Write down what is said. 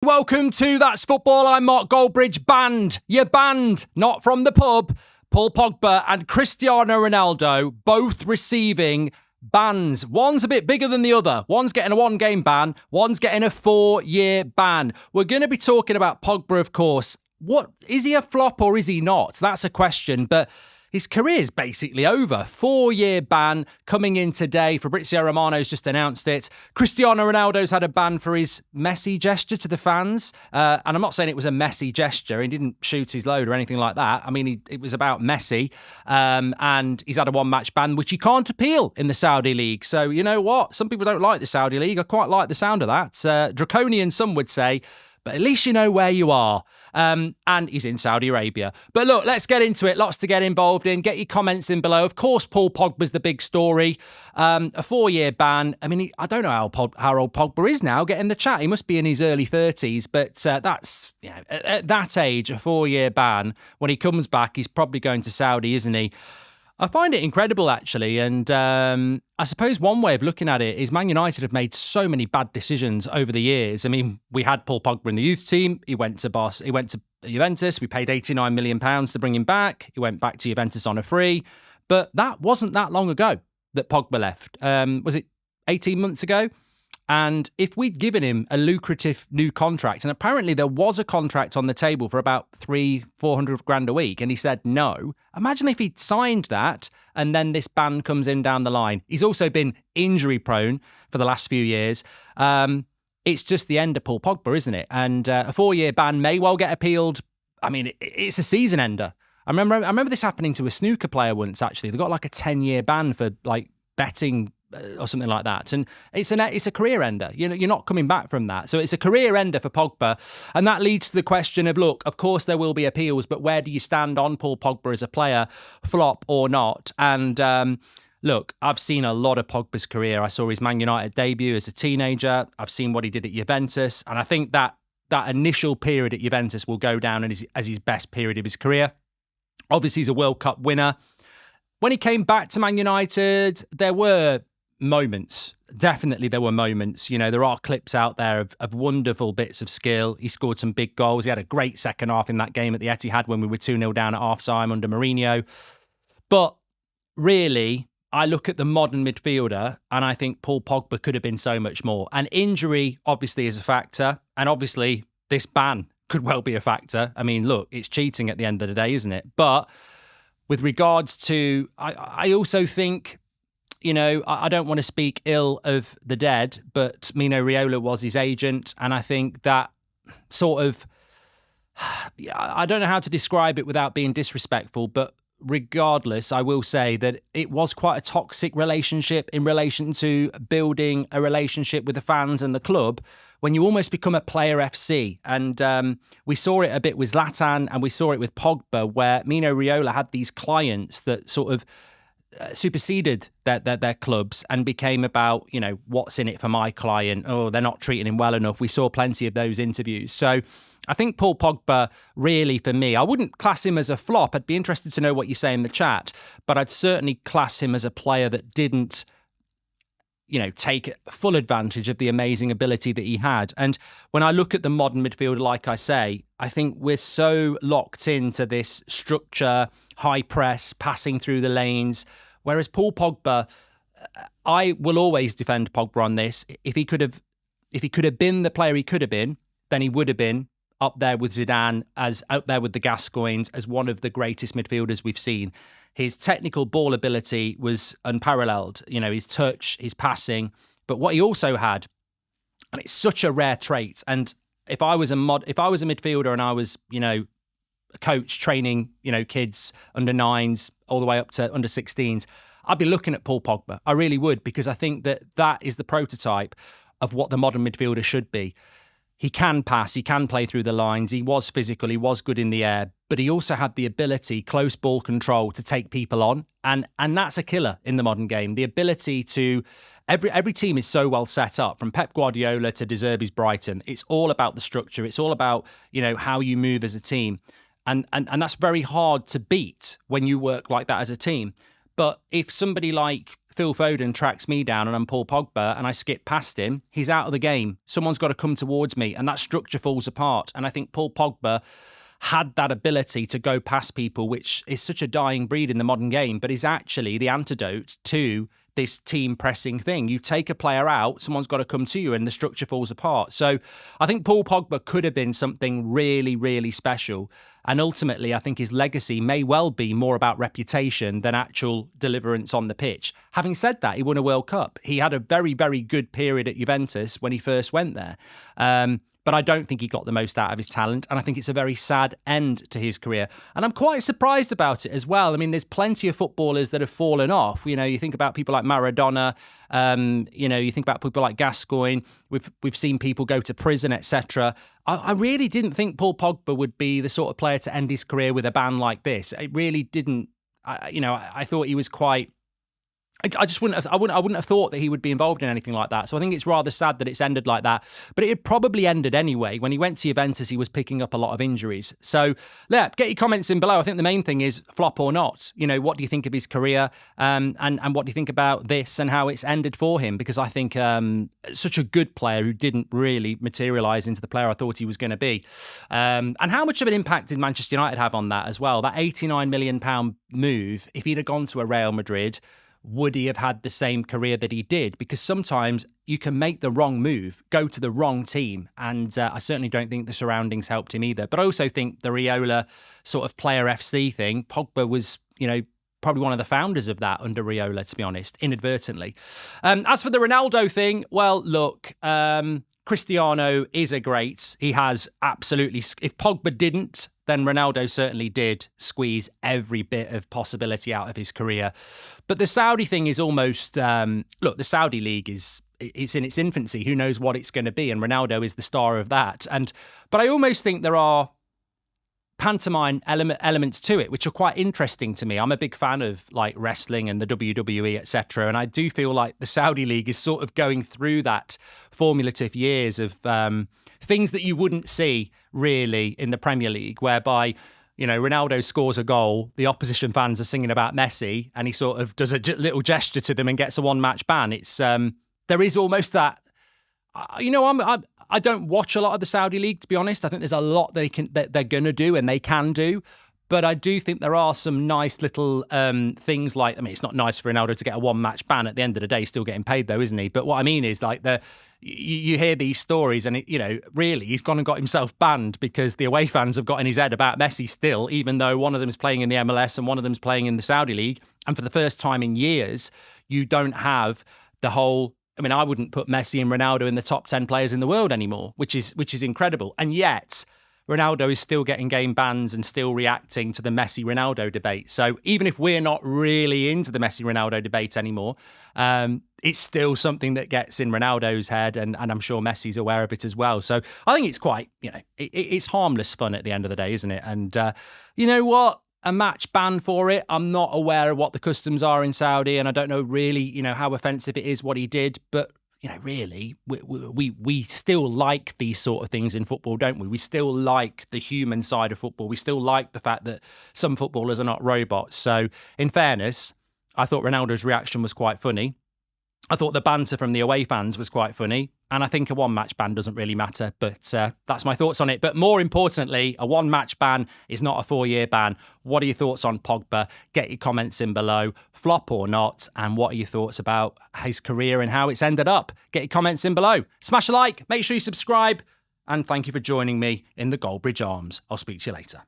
Welcome to That's Football. I'm Mark Goldbridge. Banned. You're banned. Not from the pub. Paul Pogba and Cristiano Ronaldo both receiving bans. One's a bit bigger than the other. One's getting a 1-game ban. One's getting a 4-year ban. We're going to be talking about Pogba, of course. What is he a flop or is he not? That's a question, but his career's basically over. 4-year ban coming in today. Fabrizio Romano's just announced it. Cristiano Ronaldo's had a ban for his messy gesture to the fans. And I'm not saying it was a messy gesture. He didn't shoot his load or anything like that. I mean, it was about Messi. And he's had a 1-match ban, which he can't appeal in the Saudi League. So, you know what? Some people don't like the Saudi League. I quite like the sound of that. Draconian, some would say. But at least you know where you are. And he's in Saudi Arabia. But look, let's get into it. Lots to get involved in. Get your comments in below. Of course, Paul Pogba's the big story. A 4-year ban. I mean, I don't know how old Pogba is now. Get in the chat. He must be in his early 30s. But that's, you know, at that age, a 4-year ban. When he comes back, he's probably going to Saudi, isn't he? I find it incredible, actually, and I suppose one way of looking at it is Man United have made so many bad decisions over the years. I mean, we had Paul Pogba in the youth team. He went to Juventus. We paid £89 million to bring him back. He went back to Juventus on a free. But that wasn't that long ago that Pogba left. Was it 18 months ago? And if we'd given him a lucrative new contract, and apparently there was a contract on the table for about 300-400 grand a week, and he said no, imagine if he'd signed that and then this ban comes in down the line. He's also been injury prone for the last few years. It's just the end of Paul Pogba, isn't it? And a 4-year ban may well get appealed. I mean, it's a season ender. I remember this happening to a snooker player once, actually. They got like a 10-year ban for like betting or something like that, and it's a career ender. You know, you're not coming back from that, so it's a career ender for Pogba, and that leads to the question of, look, of course there will be appeals, but where do you stand on Paul Pogba as a player, flop or not? And look, I've seen a lot of Pogba's career. I saw his Man United debut as a teenager. I've seen what he did at Juventus, and I think that initial period at Juventus will go down as his best period of his career. Obviously, he's a World Cup winner. When he came back to Man United, there were moments. Definitely there were moments. You know, there are clips out there of wonderful bits of skill. He scored some big goals. He had a great second half in that game at the Etihad when we were 2-0 down at half-time under Mourinho. But really, I look at the modern midfielder and I think Paul Pogba could have been so much more. And injury, obviously, is a factor. And obviously, this ban could well be a factor. I mean, look, it's cheating at the end of the day, isn't it? But with regards to, I also think, you know, I don't want to speak ill of the dead, but Mino Raiola was his agent. And I think that sort of, I don't know how to describe it without being disrespectful, but regardless, I will say that it was quite a toxic relationship in relation to building a relationship with the fans and the club when you almost become a player FC. And we saw it a bit with Zlatan and we saw it with Pogba, where Mino Raiola had these clients that sort of superseded their clubs and became about, you know, what's in it for my client? Oh, they're not treating him well enough. We saw plenty of those interviews. So I think Paul Pogba, really, for me, I wouldn't class him as a flop. I'd be interested to know what you say in the chat, but I'd certainly class him as a player that didn't, you know, take full advantage of the amazing ability that he had. And when I look at the modern midfielder, like I say, I think we're so locked into this structure, high press, passing through the lanes. Whereas Paul Pogba, I will always defend Pogba on this. If he could have been the player he could have been, then he would have been up there with Zidane, as out there with the Gascoignes, as one of the greatest midfielders we've seen. His technical ball ability was unparalleled. You know, his touch, his passing. But what he also had, and it's such a rare trait, and if I was a midfielder and I was, you know, a coach training, you know, kids under 9s all the way up to under 16s, I'd be looking at Paul Pogba. I really would, because I think that is the prototype of what the modern midfielder should be. He can pass, he can play through the lines, he was physical, he was good in the air, but he also had the ability, close ball control, to take people on. And that's a killer in the modern game. The ability to, every team is so well set up, from Pep Guardiola to De Zerbi's Brighton. It's all about the structure. It's all about, you know, how you move as a team. And that's very hard to beat when you work like that as a team. But if somebody like Phil Foden tracks me down and I'm Paul Pogba and I skip past him, he's out of the game. Someone's got to come towards me and that structure falls apart. And I think Paul Pogba had that ability to go past people, which is such a dying breed in the modern game, but is actually the antidote to this team pressing thing. You take a player out, someone's got to come to you and the structure falls apart. So I think Paul Pogba could have been something really, really special. And ultimately, I think his legacy may well be more about reputation than actual deliverance on the pitch. Having said that, he won a World Cup. He had a very, very good period at Juventus when he first went there. But I don't think he got the most out of his talent. And I think it's a very sad end to his career. And I'm quite surprised about it as well. I mean, there's plenty of footballers that have fallen off. You know, you think about people like Maradona, you think about people like Gascoigne. We've seen people go to prison, etc. I really didn't think Paul Pogba would be the sort of player to end his career with a ban like this. It really didn't. I thought he was quite... I wouldn't have thought that he would be involved in anything like that. So I think it's rather sad that it's ended like that. But it had probably ended anyway. When he went to Juventus, he was picking up a lot of injuries. So yeah, get your comments in below. I think the main thing is flop or not. You know, what do you think of his career? And what do you think about this and how it's ended for him? Because I think such a good player who didn't really materialise into the player I thought he was going to be. And how much of an impact did Manchester United have on that as well? That £89 million move, if he'd have gone to a Real Madrid, would he have had the same career that he did? Because sometimes you can make the wrong move, go to the wrong team. And I certainly don't think the surroundings helped him either. But I also think the Raiola sort of player FC thing, Pogba was, probably one of the founders of that under Raiola, to be honest, inadvertently. As for the Ronaldo thing, well, look, Cristiano is a great. He has absolutely, if Pogba didn't, then Ronaldo certainly did squeeze every bit of possibility out of his career. But the Saudi thing is almost, the Saudi league it's in its infancy. Who knows what it's going to be? And Ronaldo is the star of that. But I almost think there are pantomime elements to it, which are quite interesting to me. I'm a big fan of like wrestling and the WWE, etc. And I do feel like the Saudi league is sort of going through that formulative years of things that you wouldn't see really in the Premier League, whereby, Ronaldo scores a goal, the opposition fans are singing about Messi, and he sort of does a little gesture to them and gets a one-match ban. It's there is almost that. I don't watch a lot of the Saudi league, to be honest. I think there's a lot they're going to do and they can do. But I do think there are some nice little things like, it's not nice for Ronaldo to get a one-match ban at the end of the day. He's still getting paid though, isn't he? But what I mean is like you hear these stories and, really he's gone and got himself banned because the away fans have got in his head about Messi still, even though one of them is playing in the MLS and one of them is playing in the Saudi league. And for the first time in years, you don't have the whole... I wouldn't put Messi and Ronaldo in the top 10 players in the world anymore, which is incredible. And yet, Ronaldo is still getting game bans and still reacting to the Messi-Ronaldo debate. So even if we're not really into the Messi-Ronaldo debate anymore, it's still something that gets in Ronaldo's head, and I'm sure Messi's aware of it as well. So I think it's quite, it's harmless fun at the end of the day, isn't it? And you know what? A match ban for it. I'm not aware of what the customs are in Saudi, and I don't know really, how offensive it is what he did. But really, we still like these sort of things in football, don't we? We still like the human side of football. We still like the fact that some footballers are not robots. So, in fairness, I thought Ronaldo's reaction was quite funny. I thought the banter from the away fans was quite funny. And I think a one-match ban doesn't really matter, but that's my thoughts on it. But more importantly, a one-match ban is not a 4-year ban. What are your thoughts on Pogba? Get your comments in below, flop or not, and what are your thoughts about his career and how it's ended up? Get your comments in below. Smash a like, make sure you subscribe, and thank you for joining me in the Goldbridge Arms. I'll speak to you later.